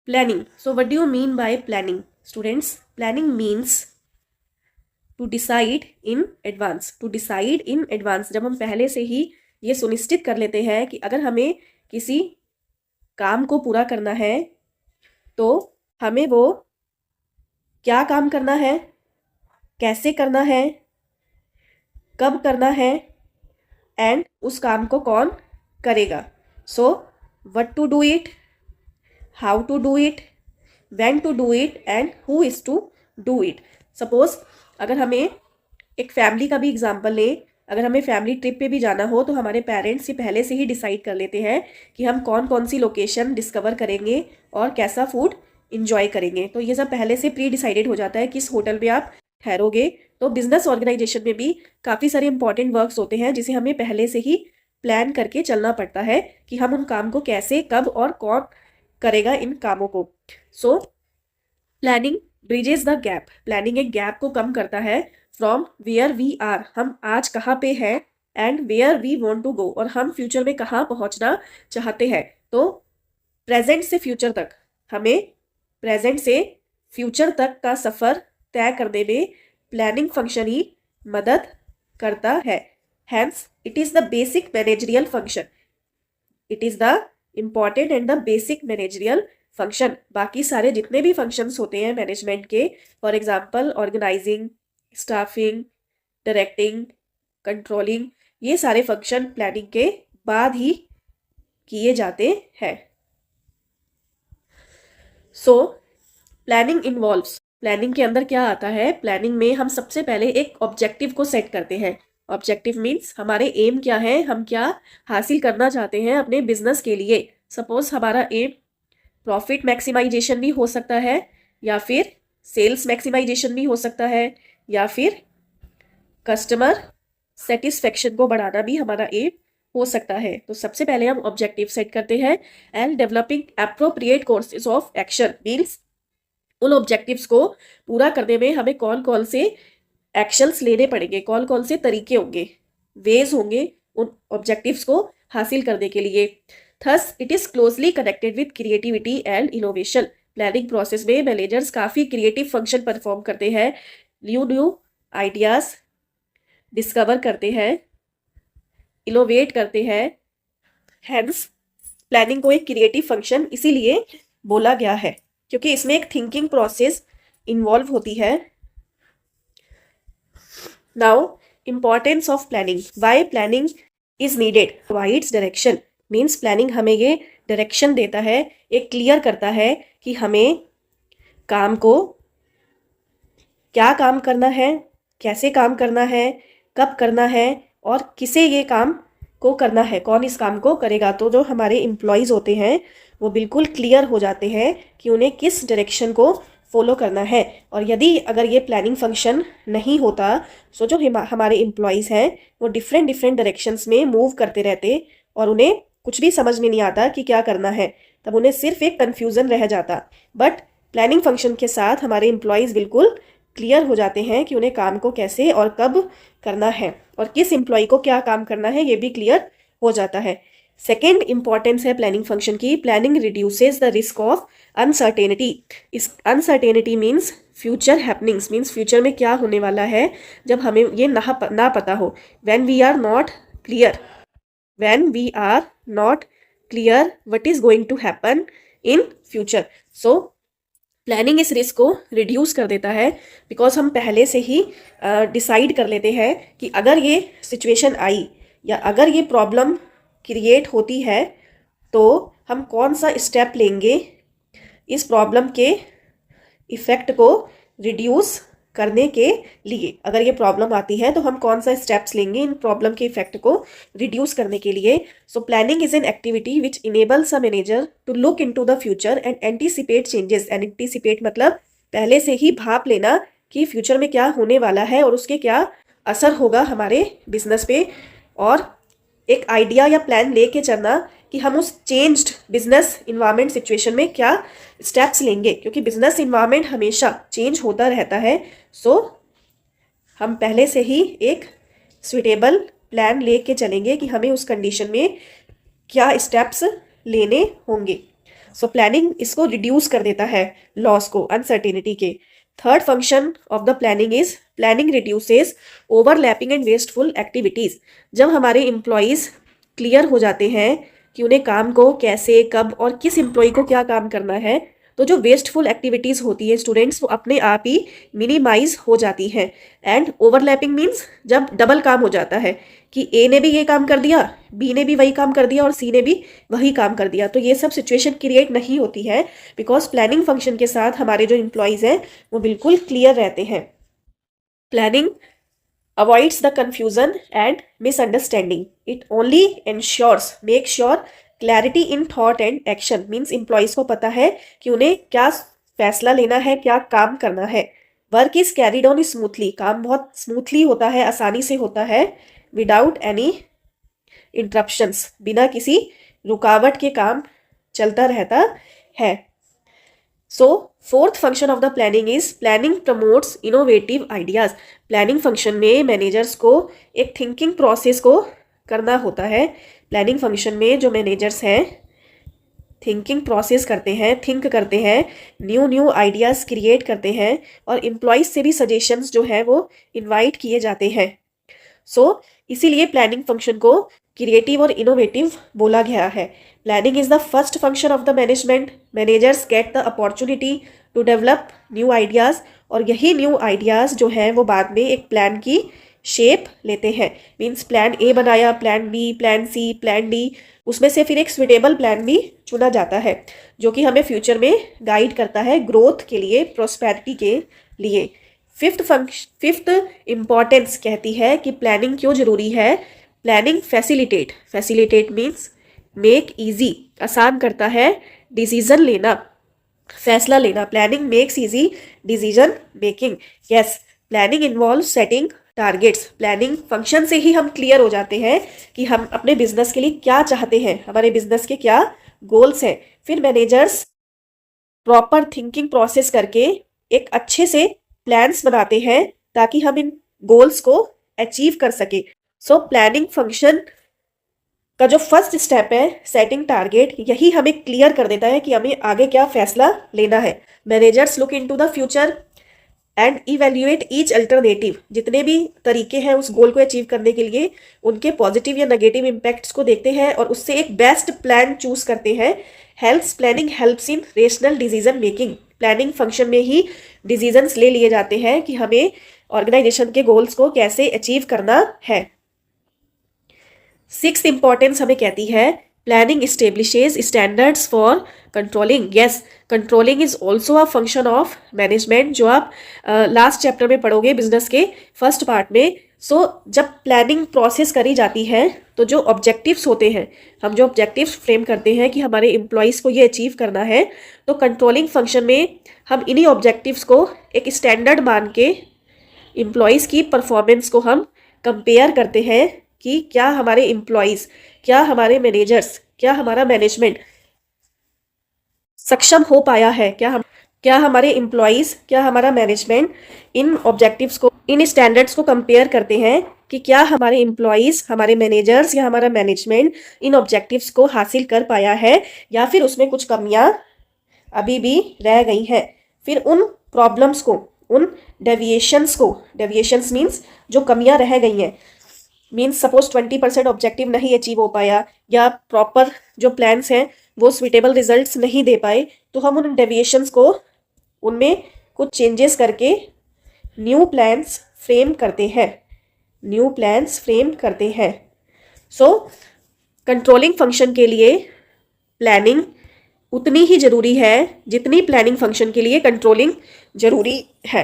Planning. So what do you mean by planning, students? Planning means to decide in advance. To decide in advance, जब हम पहले से ही ये सुनिश्चित कर लेते हैं कि अगर हमें किसी काम को पूरा करना है तो हमें वो क्या काम करना है, कैसे करना है, कब करना है, एंड उस काम को कौन करेगा। So what to do it, how to do it, when to do it, and who is to do it. Suppose अगर हमें एक फैमिली का भी एग्जाम्पल ले, अगर हमें फैमिली ट्रिप पे भी जाना हो तो हमारे पेरेंट्स ये पहले से ही डिसाइड कर लेते हैं कि हम कौन कौन सी लोकेशन डिस्कवर करेंगे और कैसा फूड इंजॉय करेंगे। तो ये सब पहले से प्री डिसाइडेड हो जाता है किस होटल में आप ठहरोगे। तो बिजनेस ऑर्गेनाइजेशन में भी काफ़ी सारे इंपॉर्टेंट वर्क्स होते हैं जिसे हमें पहले से ही प्लान करके चलना पड़ता है कि हम उन काम को कैसे, कब और कौन करेगा इन कामों को। So planning bridges the gap. Planning एक गैप को कम करता है फ्रॉम वेयर वी आर, हम आज कहाँ पे हैं, and where we want to go, और हम फ्यूचर में कहाँ पहुँचना चाहते हैं। तो प्रेजेंट से फ्यूचर तक, हमें प्रेजेंट से फ्यूचर तक का सफ़र तय करने में प्लानिंग फंक्शन ही मदद करता है। Hence it is the basic managerial function. It is the important and the basic managerial function. बाकी सारे जितने भी फंक्शंस होते हैं मैनेजमेंट के, for example organising, staffing, directing, controlling, ये सारे फंक्शन प्लानिंग के बाद ही किए जाते हैं। सो प्लानिंग इन्वॉल्व्स, प्लानिंग के अंदर क्या आता है, प्लानिंग में हम सबसे पहले एक ऑब्जेक्टिव को सेट करते हैं। ऑब्जेक्टिव मीन्स हमारे एम क्या है, हम क्या हासिल करना चाहते हैं अपने बिजनेस के लिए। सपोज हमारा एम प्रॉफिट मैक्सिमाइजेशन भी हो सकता है, या फिर सेल्स मैक्सिमाइजेशन भी हो सकता है, या फिर कस्टमर सेटिस्फेक्शन को बढ़ाना भी हमारा एम हो सकता है। तो सबसे पहले हम ऑब्जेक्टिव सेट करते हैं। And developing appropriate courses of action means उन ऑब्जेक्टिव्स को पूरा करने में हमें कौन कौन से एक्शंस लेने पड़ेंगे, कौन कौन से तरीके होंगे, वेज होंगे उन ऑब्जेक्टिव्स को हासिल करने के लिए। Thus it is closely connected with creativity and innovation. Planning process में मैनेजर्स काफ़ी क्रिएटिव फंक्शन परफॉर्म करते हैं, न्यू आइडियाज़ डिस्कवर करते हैं, इनोवेट करते हैं। हैंस प्लानिंग को एक क्रिएटिव फंक्शन इसीलिए बोला गया है क्योंकि इसमें एक थिंकिंग प्रोसेस इन्वॉल्व होती है। Now importance of planning, why planning is needed, provides direction means planning हमें ये डायरेक्शन देता है, एक क्लियर करता है कि हमें काम को क्या काम करना है, कैसे काम करना है, कब करना है, और किसे ये काम को करना है, कौन इस काम को करेगा। तो जो हमारे एम्प्लॉयज़ होते हैं वो बिल्कुल क्लियर हो जाते हैं कि उन्हें किस डायरेक्शन को फॉलो करना है। और यदि अगर ये प्लानिंग फंक्शन नहीं होता तो जो हमारे एम्प्लॉयज़ हैं वो डिफरेंट डायरेक्शंस में मूव करते रहते और उन्हें कुछ भी समझ में नहीं आता कि क्या करना है, तब उन्हें सिर्फ एक कन्फ्यूज़न रह जाता। बट प्लानिंग फंक्शन के साथ हमारे एम्प्लॉयज़ बिल्कुल क्लियर हो जाते हैं कि उन्हें काम को कैसे और कब करना है और किस एम्प्लॉय को क्या काम करना है, ये भी क्लियर हो जाता है। सेकेंड इंपॉर्टेंस है प्लानिंग फंक्शन की, planning reduces the risk of uncertainty. इस uncertainty means future happenings, means future में क्या होने वाला है जब हमें ये ना पता हो। When we are not clear, when we are not clear what is going to happen in future. So planning इस रिस्क को रिड्यूस कर देता है बिकॉज हम पहले से ही डिसाइड कर लेते हैं कि अगर ये सिचुएशन आई या अगर ये प्रॉब्लम क्रिएट होती है तो हम कौन सा स्टेप लेंगे इस प्रॉब्लम के इफ़ेक्ट को रिड्यूस करने के लिए। अगर ये प्रॉब्लम आती है तो हम कौन सा स्टेप्स लेंगे इन प्रॉब्लम के इफेक्ट को रिड्यूस करने के लिए। So planning is an activity which enables a manager to look into the future and anticipate changes. Anticipate मतलब पहले से ही भाप लेना कि फ्यूचर में क्या होने वाला है और उसके क्या असर होगा हमारे बिजनेस पे, और एक आइडिया या प्लान लेके चलना कि हम उस चेंज्ड बिजनेस इन्वायरमेंट सिचुएशन में क्या स्टेप्स लेंगे, क्योंकि बिजनेस इन्वायरमेंट हमेशा चेंज होता रहता है। सो हम पहले से ही एक सुइटेबल प्लान लेके चलेंगे कि हमें उस कंडीशन में क्या स्टेप्स लेने होंगे। सो प्लानिंग इसको रिड्यूस कर देता है, लॉस को, अनसर्टेनिटी के। Third function of the planning is planning reduces overlapping and wasteful activities. जब हमारे एम्प्लॉयज क्लियर हो जाते हैं कि उन्हें काम को कैसे, कब और किस एम्प्लॉय को क्या काम करना है, तो जो वेस्टफुल एक्टिविटीज होती है स्टूडेंट्स, वो अपने आप ही मिनिमाइज हो जाती हैं। एंड ओवरलैपिंग मीन्स जब डबल काम हो जाता है कि ए ने भी ये काम कर दिया, बी ने भी वही काम कर दिया और सी ने भी वही काम कर दिया, तो ये सब सिचुएशन क्रिएट नहीं होती है, बिकॉज प्लानिंग फंक्शन के साथ हमारे जो एम्प्लॉयज हैं वो बिल्कुल क्लियर रहते हैं। Planning avoids the confusion and misunderstanding. It only ensures, make sure clarity in thought and action. Means employees को पता है कि उन्हें क्या फैसला लेना है, क्या काम करना है। Work is carried on smoothly, काम बहुत स्मूथली होता है, आसानी से होता है, विदाउट एनी इंटरप्शंस, बिना किसी रुकावट के काम चलता रहता है। So fourth function of the planning is planning promotes innovative ideas. Planning function में मैनेजर्स को एक थिंकिंग प्रोसेस को करना होता है। प्लानिंग फंक्शन में जो मैनेजर्स हैं थिंकिंग प्रोसेस करते हैं, थिंक करते हैं, न्यू न्यू आइडियाज़ क्रिएट करते हैं और एम्प्लॉयज से भी सजेशंस जो है वो इनवाइट किए जाते हैं। सो इसीलिए प्लानिंग फंक्शन को क्रिएटिव और इनोवेटिव बोला गया है। Planning is the first function of the management. Managers get the opportunity to develop new ideas और यही न्यू आइडियाज़ जो हैं वो बाद में एक प्लान की शेप लेते हैं। मीन्स प्लान ए बनाया, plan B, plan C, plan D, उसमें से फिर एक स्विटेबल प्लान भी चुना जाता है जो कि हमें फ्यूचर में गाइड करता है ग्रोथ के लिए, प्रोस्पेरिटी के लिए। फिफ्थ इम्पॉर्टेंस कहती है कि प्लानिंग क्यों जरूरी है। Planning facilitate means make easy, आसान करता है डिसीजन लेना, फैसला लेना। Planning makes easy decision making. Yes, planning involve setting targets. Planning function से ही हम क्लियर हो जाते हैं कि हम अपने बिजनेस के लिए क्या चाहते हैं, हमारे बिजनेस के क्या गोल्स हैं। फिर मैनेजर्स प्रॉपर थिंकिंग प्रोसेस करके एक अच्छे से प्लान्स बनाते हैं ताकि हम इन गोल्स को अचीव कर सके। सो प्लानिंग फंक्शन का जो फर्स्ट स्टेप है सेटिंग टारगेट, यही हमें क्लियर कर देता है कि हमें आगे क्या फैसला लेना है। Managers look into the future and evaluate each alternative. जितने भी तरीके हैं उस गोल को अचीव करने के लिए, उनके पॉजिटिव या नेगेटिव इम्पैक्ट्स को देखते हैं और उससे एक बेस्ट प्लान चूज करते हैं। Planning helps in rational decision making. Planning function में ही डिसीजंस ले लिए जाते हैं कि हमें ऑर्गेनाइजेशन के गोल्स को कैसे अचीव करना है। सिक्स्थ इंपॉर्टेंस हमें कहती है planning establishes standards for controlling. Yes, controlling is also a function of management, जो आप लास्ट चैप्टर में पढ़ोगे बिजनेस के फर्स्ट पार्ट में। जब प्लानिंग प्रोसेस करी जाती है तो जो ऑब्जेक्टिव्स होते हैं, हम जो ऑब्जेक्टिव्स फ्रेम करते हैं कि हमारे एम्प्लॉयज़ को ये अचीव करना है, तो कंट्रोलिंग फंक्शन में हम इन्हीं ऑब्जेक्टिव्स को एक स्टैंडर्ड मान के एम्प्लॉयज़ की परफॉर्मेंस को हम कंपेयर करते हैं कि क्या हमारे एम्प्लॉयज़, क्या हमारे मैनेजर्स, क्या हमारा मैनेजमेंट सक्षम हो पाया है, क्या हमारे एम्प्लॉयज़, क्या हमारा मैनेजमेंट इन ऑब्जेक्टिव्स को, इन स्टैंडर्ड्स को कंपेयर करते हैं कि क्या हमारे एम्प्लॉयज़, हमारे मैनेजर्स या हमारा मैनेजमेंट इन ऑब्जेक्टिव्स को हासिल कर पाया है या फिर उसमें कुछ कमियां अभी भी रह गई हैं। फिर उन प्रॉब्लम्स को, उन डेविएशंस मीन्स जो कमियां रह गई हैं, मीन्स सपोज 20% ऑब्जेक्टिव नहीं अचीव हो पाया या प्रॉपर जो प्लान्स हैं वो स्वीटेबल रिजल्ट्स नहीं दे पाए, तो हम उन डेविएशंस को, उनमें कुछ चेंजेस करके न्यू प्लान्स फ्रेम करते हैं। कंट्रोलिंग फंक्शन के लिए प्लानिंग उतनी ही जरूरी है जितनी प्लानिंग फंक्शन के लिए कंट्रोलिंग जरूरी है।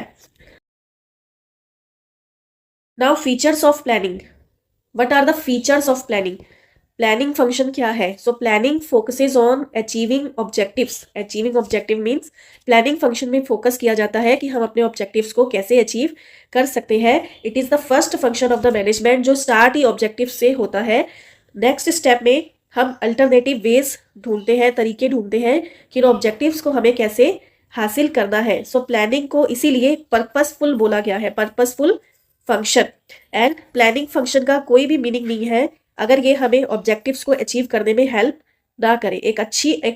Now features of planning. What are the features of planning? Planning function क्या है? Planning focuses on achieving objectives. Achieving objective means planning function में फोकस किया जाता है कि हम अपने ऑब्जेक्टिव्स को कैसे अचीव कर सकते हैं। It is the first function of the management, जो स्टार्ट ही ऑब्जेक्टिव से होता है। नेक्स्ट स्टेप में हम अल्टरनेटिव वेज ढूंढते हैं, तरीके ढूंढते हैं कि इन ऑब्जेक्टिव्स को हमें कैसे हासिल करना है। प्लानिंग को इसीलिए पर्पसफुल बोला गया है, पर्पसफुल फंक्शन। प्लानिंग फंक्शन का कोई भी मीनिंग नहीं है अगर ये हमें ऑब्जेक्टिव्स को अचीव करने में हेल्प ना करें। एक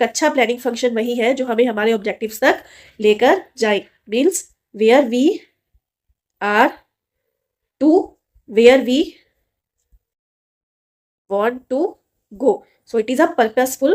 अच्छा प्लानिंग फंक्शन वही है जो हमें हमारे ऑब्जेक्टिव्स तक लेकर जाए। Means where we are to where we want to go. So it is a purposeful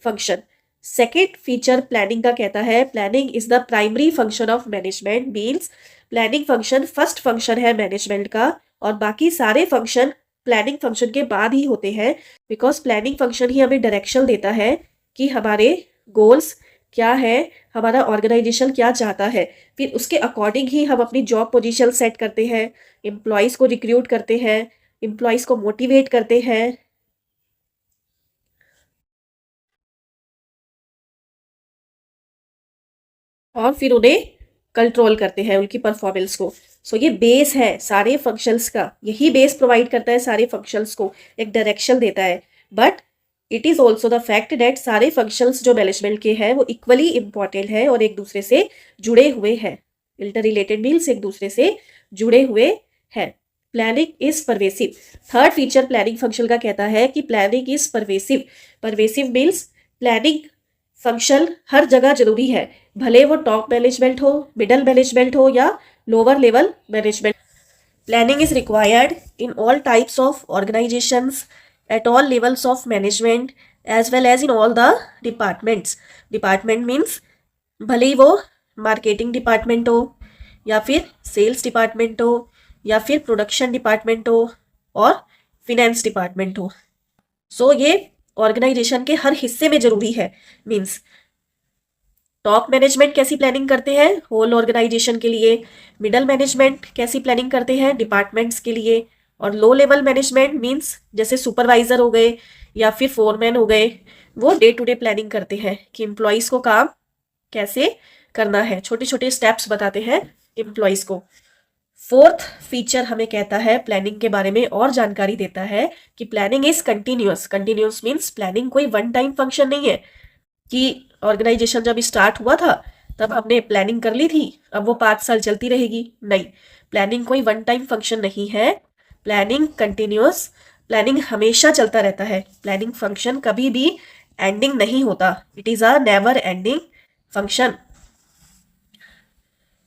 function. Second feature planning का कहता है planning is the primary function of management. Means planning function first function है management का, और बाकी सारे function planning function के बाद ही होते हैं। बिकॉज प्लानिंग फंक्शन ही हमें डायरेक्शन देता है कि हमारे गोल्स क्या है, हमारा ऑर्गेनाइजेशन क्या चाहता है। फिर उसके अकॉर्डिंग ही हम अपनी जॉब पोजीशन सेट करते हैं, एम्प्लॉयज़ को रिक्रूट करते हैं, एम्प्लॉयज़ को मोटिवेट करते हैं, और फिर उन्हें कंट्रोल करते हैं उनकी परफॉर्मेंस को। सो ये बेस है सारे फंक्शंस का, यही बेस प्रोवाइड करता है सारे फंक्शंस को, एक डायरेक्शन देता है। But it is also the fact that सारे फंक्शंस जो मैनेजमेंट के हैं वो इक्वली इंपॉर्टेंट है और एक दूसरे से जुड़े हुए हैं। इंटर रिलेटेड मीन्स एक दूसरे से जुड़े हुए हैं। Planning is pervasive. Third feature planning function का कहता है कि planning is pervasive. Pervasive means planning function हर जगह जरूरी है, भले वो टॉप मैनेजमेंट हो, मिडल मैनेजमेंट हो या lower level management. Planning is required in all types of organisations at all levels of management as well as in all the departments. Department means भले ही वो मार्केटिंग डिपार्टमेंट हो या फिर sales department हो या फिर प्रोडक्शन डिपार्टमेंट हो और फिनेंस डिपार्टमेंट हो। सो ये ऑर्गेनाइजेशन के हर हिस्से में जरूरी है। मीन्स टॉप मैनेजमेंट कैसी प्लानिंग करते हैं होल ऑर्गेनाइजेशन के लिए, मिडल मैनेजमेंट कैसी प्लानिंग करते हैं डिपार्टमेंट्स के लिए, और लो लेवल मैनेजमेंट मीन्स जैसे सुपरवाइजर हो गए या फिर फोरमैन हो गए, वो डे टू डे प्लानिंग करते हैं कि एम्प्लॉयज़ को काम कैसे करना है, छोटे छोटे स्टेप्स बताते हैं एम्प्लॉयज़ को। फोर्थ फीचर हमें कहता है प्लानिंग के बारे में और जानकारी देता है कि planning is continuous. Continuous means planning कोई वन टाइम फंक्शन नहीं है कि ऑर्गेनाइजेशन जब स्टार्ट हुआ था तब हमने प्लानिंग कर ली थी, अब वो 5 साल चलती रहेगी। नहीं, प्लानिंग कोई वन टाइम फंक्शन नहीं है। प्लानिंग कंटिन्यूअस, प्लानिंग हमेशा चलता रहता है। प्लानिंग फंक्शन कभी भी एंडिंग नहीं होता। It is a never ending function.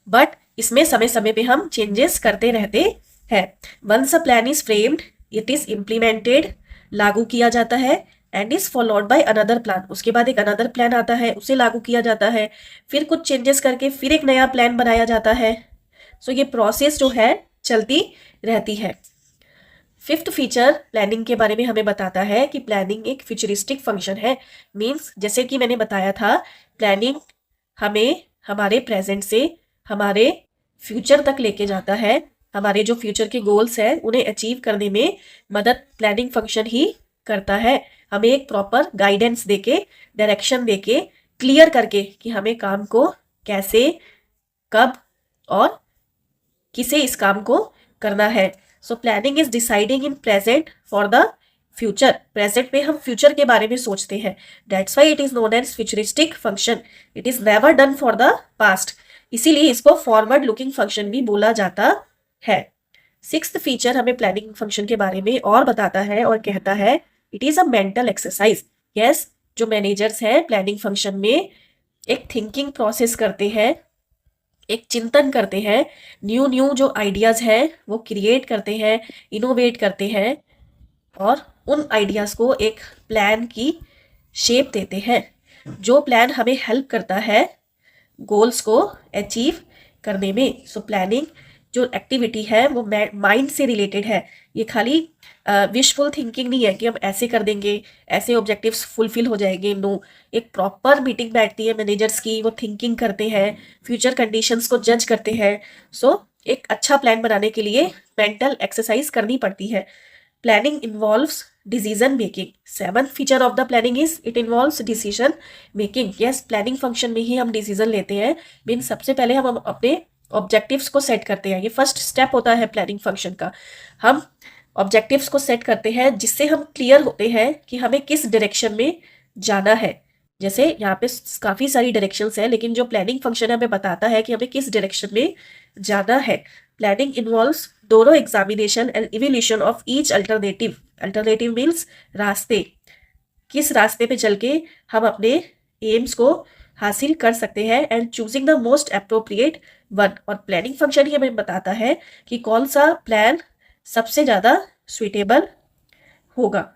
But इसमें समय समय पे हम चेंजेस करते रहते हैं। Once a plan is framed it is implemented, लागू किया जाता है, and is followed by another plan. उसके बाद एक अनदर प्लान आता है, उसे लागू किया जाता है, फिर कुछ चेंजेस करके फिर एक नया प्लान बनाया जाता है। सो ये प्रोसेस जो है चलती रहती है। फिफ्थ फीचर प्लानिंग के बारे में हमें बताता है कि प्लानिंग एक फ्यूचरिस्टिक फंक्शन है। मीन्स जैसे कि मैंने बताया था, प्लानिंग हमें हमारे प्रेजेंट से हमारे फ्यूचर तक लेके जाता है। हमारे जो फ्यूचर के गोल्स हैं उन्हें अचीव करने में मदद प्लानिंग फंक्शन ही करता है। हमें एक प्रॉपर गाइडेंस देके, डायरेक्शन देके, क्लियर करके कि हमें काम को कैसे, कब और किसे इस काम को करना है। So planning is deciding in present for the future. Present में हम फ्यूचर के बारे में सोचते हैं। That's why it is known as futuristic function. It is never done for the past, इसीलिए इसको फॉरवर्ड लुकिंग फंक्शन भी बोला जाता है। सिक्स्थ फीचर हमें प्लानिंग फंक्शन के बारे में और बताता है और कहता है it is a mental exercise. Yes, जो मैनेजर्स हैं प्लानिंग फंक्शन में एक थिंकिंग प्रोसेस करते हैं, एक चिंतन करते हैं, न्यू न्यू जो आइडियाज हैं वो क्रिएट करते हैं, इनोवेट करते हैं और उन आइडियाज को एक प्लान की शेप देते हैं। जो प्लान हमें हेल्प करता है गोल्स को अचीव करने में। सो प्लानिंग जो एक्टिविटी है वो माइंड से रिलेटेड है। ये खाली विशफुल थिंकिंग नहीं है कि हम ऐसे कर देंगे, ऐसे ऑब्जेक्टिव्स फुलफिल हो जाएंगे। नो, एक प्रॉपर मीटिंग बैठती है मैनेजर्स की, वो थिंकिंग करते हैं, फ्यूचर कंडीशंस को जज करते हैं। सो एक अच्छा प्लान बनाने के लिए मेंटल एक्सरसाइज करनी पड़ती है। Planning involves decision making. Seventh feature of the planning is it involves decision making. Yes, planning function में ही हम डिसीजन लेते हैं। मीन सबसे पहले हम अपने ऑब्जेक्टिव्स को सेट करते हैं। ये फर्स्ट स्टेप होता है प्लानिंग फंक्शन का। हम ऑब्जेक्टिव्स को सेट करते हैं जिससे हम क्लियर होते हैं कि हमें किस डायरेक्शन में जाना है। जैसे यहाँ पे काफ़ी सारी डायरेक्शंस हैं, लेकिन जो प्लानिंग फंक्शन है हमें बताता है कि हमें किस डायरेक्शन में जाना है। प्लानिंग इन्वॉल्व्स दोनों examination and evaluation of each alternative. Alternative means रास्ते, किस रास्ते पे चल के हम अपने एम्स को हासिल कर सकते हैं and choosing the most appropriate one. और प्लानिंग फंक्शन ही हमें बताता है कि कौन सा प्लान सबसे ज़्यादा सुइटेबल होगा।